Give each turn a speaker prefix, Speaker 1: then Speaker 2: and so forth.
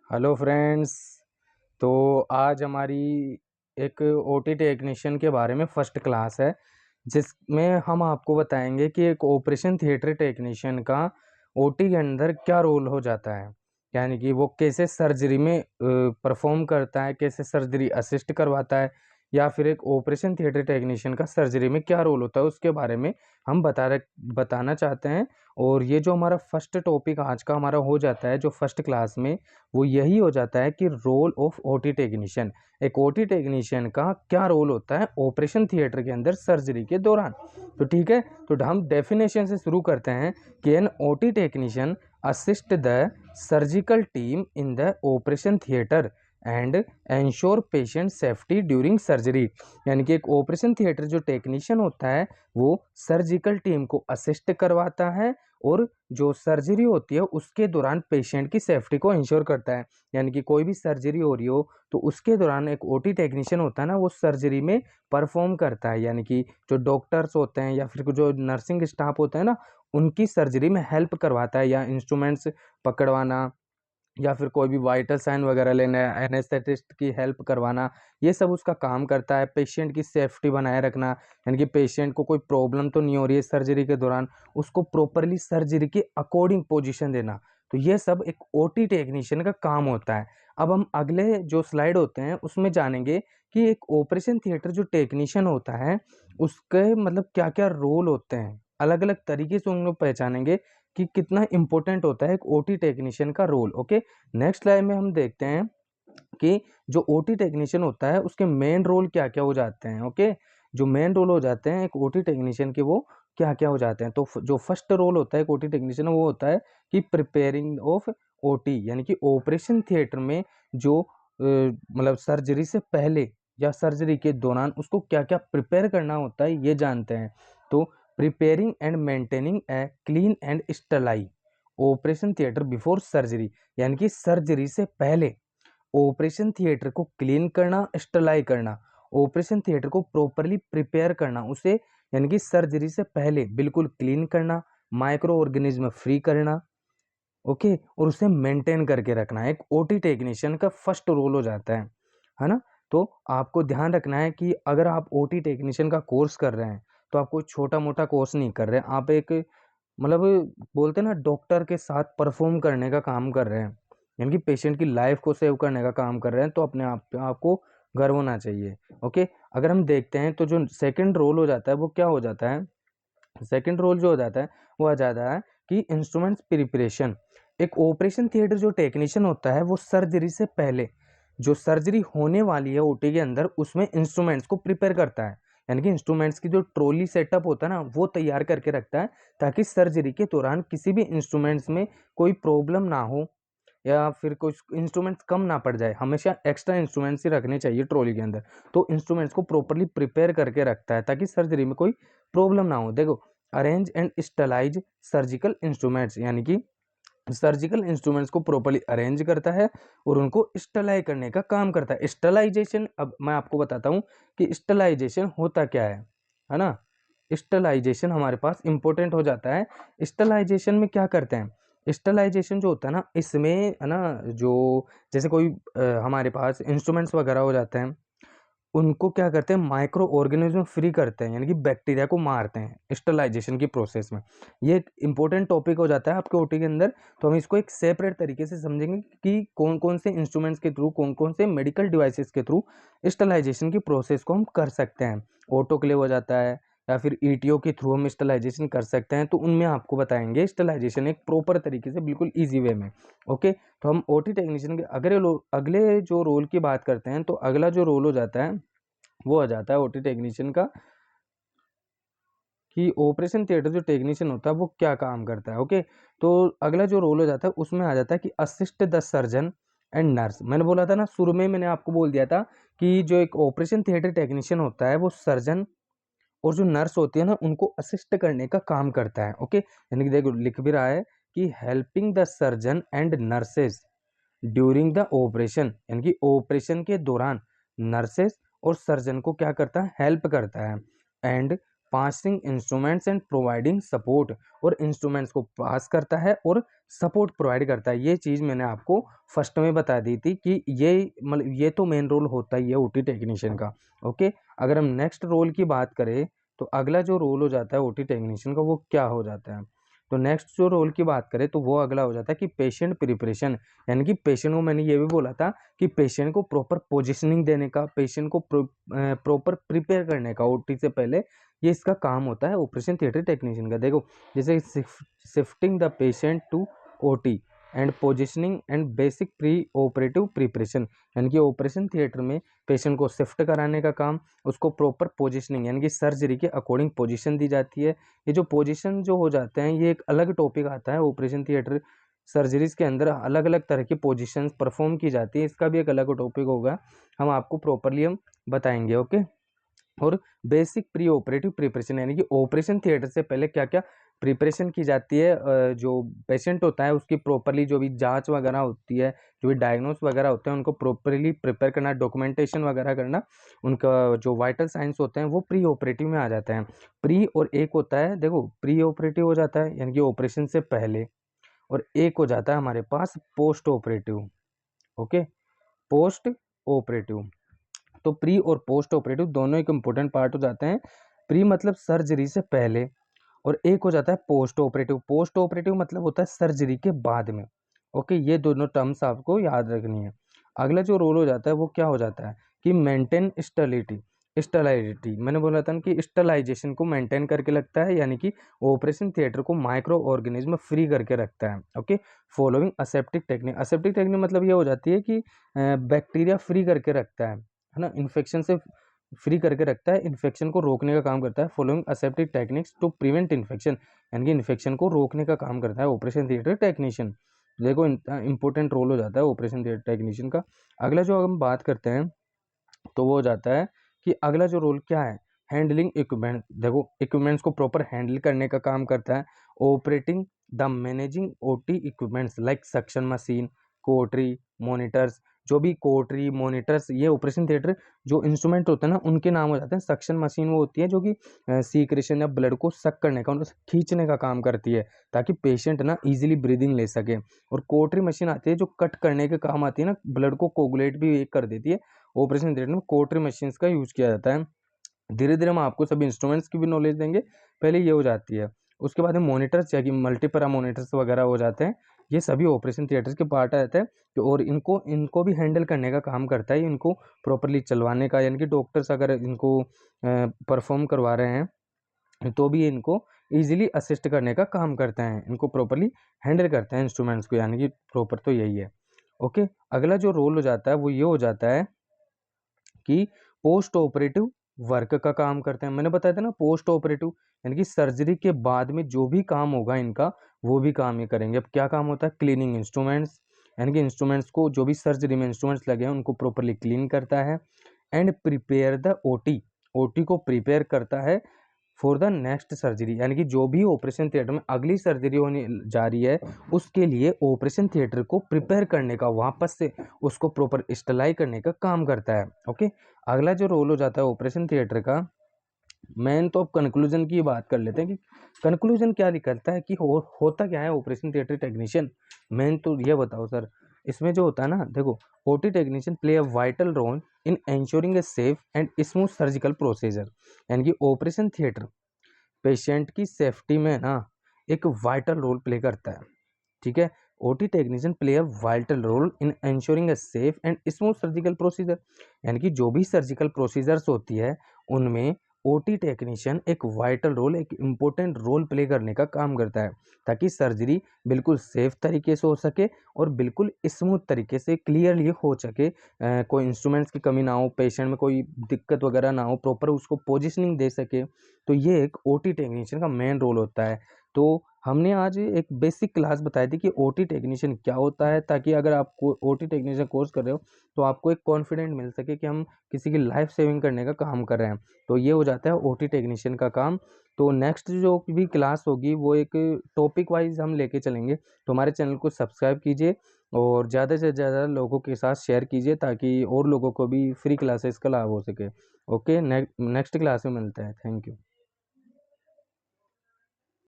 Speaker 1: Hello friends. तो आज हमारी एक ओटी टेक्नीशियन के बारे में फर्स्ट क्लास है, जिसमें हम आपको बताएंगे कि एक ऑपरेशन थिएटर टेक्नीशियन का ओटी के अंदर क्या रोल हो जाता है। यानी कि वो कैसे सर्जरी में परफॉर्म करता है, कैसे सर्जरी असिस्ट करवाता है, या फिर एक ऑपरेशन थिएटर टेक्नीशियन का सर्जरी में क्या रोल होता है, उसके बारे में हम बताना चाहते हैं। और ये जो हमारा फर्स्ट टॉपिक आज का हमारा हो जाता है जो फर्स्ट क्लास में, वो यही हो जाता है कि रोल ऑफ ओटी टेक्नीशियन। एक ओटी टेक्नीशियन का क्या रोल होता है ऑपरेशन थिएटर के अंदर सर्जरी के दौरान। तो ठीक है, तो हम डेफिनेशन से शुरू करते हैं कि an OT technician assist the surgical team in the operation theatre and ensure patient safety during surgery. यानी कि एक ऑपरेशन थिएटर जो टेक्नीशियन होता है वो सर्जिकल टीम को असिस्ट करवाता है और जो सर्जरी होती है उसके दौरान पेशेंट की सेफ्टी को इंश्योर करता है। यानी कि कोई भी सर्जरी हो रही हो तो उसके दौरान एक ओटी टेक्नीशियन होता है ना, वो सर्जरी में परफॉर्म करता है। यानी कि जो डॉक्टर्स होते हैं या फिर जो नर्सिंग स्टाफ होता है ना, उनकी सर्जरी में हेल्प करवाता है, या इंस्ट्रूमेंट्स पकड़वाना, या फिर कोई भी वाइटल साइन वगैरह लेना, एनेस्थेटिस्ट की हेल्प करवाना, ये सब उसका काम करता है। पेशेंट की सेफ्टी बनाए रखना, यानी कि पेशेंट को कोई प्रॉब्लम तो नहीं हो रही है सर्जरी के दौरान, उसको प्रॉपरली सर्जरी के अकॉर्डिंग पोजीशन देना। तो ये सब एक ओटी टेक्नीशियन का काम होता है। अब हम अगले जो स्लाइड होते हैं उसमें जानेंगे कि एक ऑपरेशन थिएटर जो टेक्नीशियन होता है उसके मतलब क्या क्या रोल होते हैं, अलग अलग तरीके से उनको पहचानेंगे कि कितना इंपॉर्टेंट होता है एक ओटी टेक्नीशियन का रोल। ओके, नेक्स्ट स्लाइड में हम देखते हैं कि जो ओटी टेक्नीशियन होता है उसके मेन रोल क्या क्या हो जाते हैं। ओके, जो मेन रोल हो जाते हैं एक ओटी टेक्नीशियन के, वो क्या क्या हो जाते हैं। तो जो फर्स्ट रोल होता है एक ओटी टेक्नीशियन, वो होता है कि प्रिपेयरिंग ऑफ ओटी, यानी कि ऑपरेशन थिएटर में जो मतलब सर्जरी से पहले या सर्जरी के दौरान उसको क्या क्या प्रिपेयर करना होता है ये जानते हैं। तो preparing and maintaining a clean and sterilise operation theatre before surgery, यानी कि सर्जरी से पहले ऑपरेशन थिएटर को क्लीन करना, स्टरलाइज करना, ऑपरेशन थिएटर को प्रॉपरली प्रिपेयर करना, उसे यानी कि सर्जरी से पहले बिल्कुल क्लीन करना, माइक्रो ऑर्गेनिज्म फ्री करना। ओके, और उसे मेंटेन करके रखना एक ओटी टेक्नीशियन का फर्स्ट रोल हो जाता है ना। तो आपको ध्यान रखना है कि अगर आप ओटी टेक्नीशियन का कोर्स कर रहे हैं तो आप कोई छोटा मोटा कोर्स नहीं कर रहे हैं, आप एक मतलब बोलते हैं ना डॉक्टर के साथ परफॉर्म करने का काम कर रहे हैं, यानी कि पेशेंट की लाइफ को सेव करने का काम कर रहे हैं। तो अपने आप पे आपको गर्व होना चाहिए। ओके, अगर हम देखते हैं तो जो सेकंड रोल हो जाता है वो क्या हो जाता है। सेकंड रोल जो हो जाता है वो आ जाता है कि इंस्ट्रूमेंट्स प्रिपरेशन। एक ऑपरेशन थिएटर जो टेक्नीशियन होता है वो सर्जरी से पहले जो सर्जरी होने वाली है ओटी के अंदर उसमें इंस्ट्रूमेंट्स को प्रिपेयर करता है। यानी कि इंस्ट्रूमेंट्स की जो ट्रॉली सेटअप होता है ना वो तैयार करके रखता है, ताकि सर्जरी के दौरान किसी भी इंस्ट्रूमेंट्स में कोई प्रॉब्लम ना हो या फिर कुछ इंस्ट्रूमेंट्स कम ना पड़ जाए। हमेशा एक्स्ट्रा इंस्ट्रूमेंट्स ही रखने चाहिए ट्रॉली के अंदर। तो इंस्ट्रूमेंट्स को प्रॉपरली प्रिपेयर करके रखता है ताकि सर्जरी में कोई प्रॉब्लम ना हो। देखो, arrange and sterilise surgical instruments, यानी कि सर्जिकल इंस्ट्रूमेंट्स को प्रॉपरली अरेंज करता है और उनको स्टलाइज करने का काम करता है। स्टलाइजेशन, अब मैं आपको बताता हूँ कि स्टलाइजेशन होता क्या है ना। स्टलाइजेशन हमारे पास इंपॉर्टेंट हो जाता है। स्टलाइजेशन में क्या करते हैं, स्टलाइजेशन जो होता है ना इसमें है ना, जो जैसे कोई हमारे पास इंस्ट्रूमेंट्स वगैरह हो जाते हैं उनको क्या करते हैं माइक्रो ऑर्गेनिज्म फ्री करते हैं, यानी कि बैक्टीरिया को मारते हैं स्टरलाइजेशन की प्रोसेस में। ये एक इंपॉर्टेंट टॉपिक हो जाता है आपके ओटी के अंदर। तो हम इसको एक सेपरेट तरीके से समझेंगे कि कौन कौन से इंस्ट्रूमेंट्स के थ्रू, कौन कौन से मेडिकल डिवाइसेस के थ्रू स्टरलाइजेशन की प्रोसेस को हम कर सकते हैं। ऑटोक्लेव हो जाता है या फिर ईटीओ के थ्रू हम स्टरलाइजेशन कर सकते हैं, तो उनमें आपको बताएंगे स्टरलाइजेशन एक प्रॉपर तरीके से बिल्कुल ईजी वे में। ओके, तो हम ओटी टेक्नीशियन के अगले जो रोल की बात करते हैं, तो अगला जो रोल हो जाता है वो आ जाता है ओटी टेक्नीशियन का कि ऑपरेशन थिएटर जो टेक्नीशियन होता है वो क्या काम करता है। ओके, तो अगला जो रोल हो जाता है उसमें आ जाता है कि assist the surgeon and nurse. मैंने बोला था ना शुरू में, मैंने आपको बोल दिया था कि जो एक ऑपरेशन थिएटर टेक्नीशियन होता है वो सर्जन और जो नर्स होती है ना उनको असिस्ट करने का काम करता है। ओके, यानी कि देखो लिख भी रहा है कि helping the surgeon and nurses during the operation, यानी कि ऑपरेशन के दौरान नर्सेस और सर्जन को क्या करता है, हेल्प करता है। And passing instruments and providing support, और इंस्ट्रूमेंट्स को पास करता है और सपोर्ट प्रोवाइड करता है। ये चीज़ मैंने आपको फर्स्ट में बता दी थी कि ये मतलब ये तो मेन रोल होता ही है ओटी टेक्नीशियन का। ओके, अगर हम नेक्स्ट रोल की बात करें तो अगला जो रोल हो जाता है ओटी टेक्नीशियन का वो क्या हो जाता है। तो नेक्स्ट जो रोल की बात करें तो वो अगला हो जाता है कि पेशेंट प्रिपरेशन, यानी कि पेशेंट को, मैंने ये भी बोला था कि पेशेंट को प्रॉपर पोजिशनिंग देने का, पेशेंट को प्रॉपर प्रिपेयर करने का ओटी से पहले, ये इसका काम होता है ऑपरेशन थिएटर टेक्नीशियन का। देखो जैसे shifting the patient to OT and positioning and basic preoperative preparation, यानी कि ऑपरेशन थिएटर में पेशेंट को शिफ्ट कराने का काम, उसको प्रॉपर पोजिशनिंग यानी कि सर्जरी के अकॉर्डिंग पोजीशन दी जाती है। ये जो पोजीशन जो हो जाते हैं ये एक अलग टॉपिक आता है ऑपरेशन थिएटर सर्जरीज के अंदर, अलग अलग तरह की पोजीशंस परफॉर्म की जाती है, इसका भी एक अलग टॉपिक होगा, हम आपको प्रॉपरली हम बताएंगे। ओके, और बेसिक प्री ऑपरेटिव प्रिपरेशन, यानी कि ऑपरेशन थिएटर से पहले क्या क्या प्रिपरेशन की जाती है, जो पेशेंट होता है उसकी प्रॉपरली जो भी जांच वगैरह होती है, जो भी डायग्नोस वगैरह होते हैं उनको प्रॉपरली प्रिपेयर करना, डॉक्यूमेंटेशन वगैरह करना, उनका जो वाइटल साइंस होते हैं वो प्री ऑपरेटिव में आ जाते हैं। प्री और एक होता है, देखो प्री ऑपरेटिव हो जाता है यानी कि ऑपरेशन से पहले, और एक हो जाता है हमारे पास post operative. Okay, post operative. तो प्री और पोस्ट ऑपरेटिव दोनों एक इम्पोर्टेंट पार्ट हो जाते हैं। प्री मतलब सर्जरी से पहले, और एक हो जाता है पोस्ट ऑपरेटिव। पोस्ट ऑपरेटिव मतलब होता है सर्जरी के बाद में। ओके, ये दोनों टर्म्स आपको याद रखनी है। अगला जो रोल हो जाता है वो क्या हो जाता है कि मेंटेन स्टेरिलिटी। स्टेलाइटी मैंने बोला था ना कि स्टेलाइजेशन को मेंटेन करके लगता है, यानी कि ऑपरेशन थिएटर को माइक्रो ऑर्गेनिज्म फ्री करके रखता है। Okay, following aseptic technique. Aseptic technique मतलब ये हो जाती है कि बैक्टीरिया फ्री करके रखता है ना, इन्फेक्शन से फ्री करके रखता है, इन्फेक्शन को रोकने का काम करता है। Following aseptic techniques to prevent infection, यानी कि इन्फेक्शन को रोकने का काम करता है ऑपरेशन थिएटर टेक्नीशियन। देखो इंपॉर्टेंट रोल हो जाता है ऑपरेशन थिएटर टेक्नीशियन का। अगला जो हम बात करते हैं तो वो हो जाता है कि अगला जो रोल क्या है, हैंडलिंग इक्विपमेंट। देखो इक्विपमेंट्स को प्रॉपर हैंडल करने का काम करता है। Operating the managing OT equipments like suction machine, Kotri, monitors. जो भी कोटरी, मॉनिटर्स, ये ऑपरेशन थिएटर जो इंस्ट्रूमेंट होते हैं ना उनके नाम हो जाते हैं। सक्शन मशीन वो होती है जो कि सीक्रेशन या ब्लड को सक करने का, उनको खींचने का काम करती है ताकि पेशेंट ना इजीली ब्रीदिंग ले सके। और कोटरी मशीन आती है जो कट करने के काम आती है ना, ब्लड को कोगुलेट भी कर देती है। ऑपरेशन थिएटर में कोटरी मशीन्स का यूज किया जाता है। धीरे धीरे हम आपको सभी इंस्ट्रूमेंट्स की भी नॉलेज देंगे, पहले ये हो जाती है। उसके बाद में मॉनिटर्स या कि मल्टीपरा मॉनिटर्स वगैरह हो जाते हैं, ये सभी ऑपरेशन थिएटर्स के पार्ट आ जाते हैं। और इनको इनको भी हैंडल करने का काम करता है, इनको प्रॉपरली चलवाने का, यानी कि डॉक्टर्स अगर इनको परफॉर्म करवा रहे हैं तो भी इनको ईजिली असिस्ट करने का काम करते हैं, इनको प्रॉपरली हैंडल करते हैं इंस्ट्रूमेंट्स को, यानी कि प्रॉपर तो यही है। ओके, अगला जो रोल हो जाता है वो ये हो जाता है कि पोस्ट ऑपरेटिव वर्क का काम करते हैं। मैंने बताया था ना पोस्ट ऑपरेटिव, यानी कि सर्जरी के बाद में जो भी काम होगा इनका वो भी काम ये करेंगे। अब क्या काम होता है, क्लीनिंग इंस्ट्रूमेंट्स, यानी कि इंस्ट्रूमेंट्स को, जो भी सर्जरी में इंस्ट्रूमेंट्स लगे हैं उनको प्रॉपरली क्लीन करता है। And prepare the OT, OT को प्रिपेयर करता है फॉर द नेक्स्ट सर्जरी, यानी कि जो भी ऑपरेशन थिएटर में अगली सर्जरी होने जा रही है उसके लिए ऑपरेशन थिएटर को प्रिपेयर करने का, वापस से उसको प्रॉपर स्टेलाइज करने का काम करता है। ओके, अगला जो रोल हो जाता है ऑपरेशन थिएटर का, मेन तो अब कंक्लूजन की बात कर लेते हैं कि कंक्लूजन क्या निकलता है कि होता क्या है ऑपरेशन थिएटर टेक्नीशियन। मेन तो ये बताओ सर, इसमें जो होता है ना, देखो OT technician play a vital role in ensuring a safe and smooth surgical procedure, यानी कि ऑपरेशन थिएटर पेशेंट की सेफ्टी में ना एक वाइटल रोल प्ले करता है। ठीक है, OT technician play a vital role in ensuring a safe and smooth surgical procedure, यानी कि जो भी सर्जिकल प्रोसीजर्स होती है उनमें ओटी टेक्नीशियन एक वाइटल रोल, एक इम्पोर्टेंट रोल प्ले करने का काम करता है ताकि सर्जरी बिल्कुल सेफ तरीके से हो सके और बिल्कुल स्मूथ तरीके से क्लियरली हो सके। कोई इंस्ट्रूमेंट्स की कमी ना हो, पेशेंट में कोई दिक्कत वगैरह ना हो, प्रॉपर उसको पोजिशनिंग दे सके। तो ये एक ओटी टेक्नीशियन का मेन रोल होता है। तो हमने आज एक बेसिक क्लास बताई थी कि ओटी टेक्नीशियन क्या होता है, ताकि अगर आप ओटी टेक्नीशियन कोर्स कर रहे हो तो आपको एक कॉन्फिडेंट मिल सके कि हम किसी की लाइफ सेविंग करने का काम कर रहे हैं। तो ये हो जाता है ओटी टेक्नीशियन का काम। तो नेक्स्ट जो भी क्लास होगी वो एक टॉपिक वाइज हम लेके चलेंगे। तो हमारे चैनल को सब्सक्राइब कीजिए और ज़्यादा से ज़्यादा लोगों के साथ शेयर कीजिए ताकि और लोगों को भी फ्री क्लासेस का लाभ हो सके। ओके, नेक्स्ट क्लास में मिलते हैं। Thank you.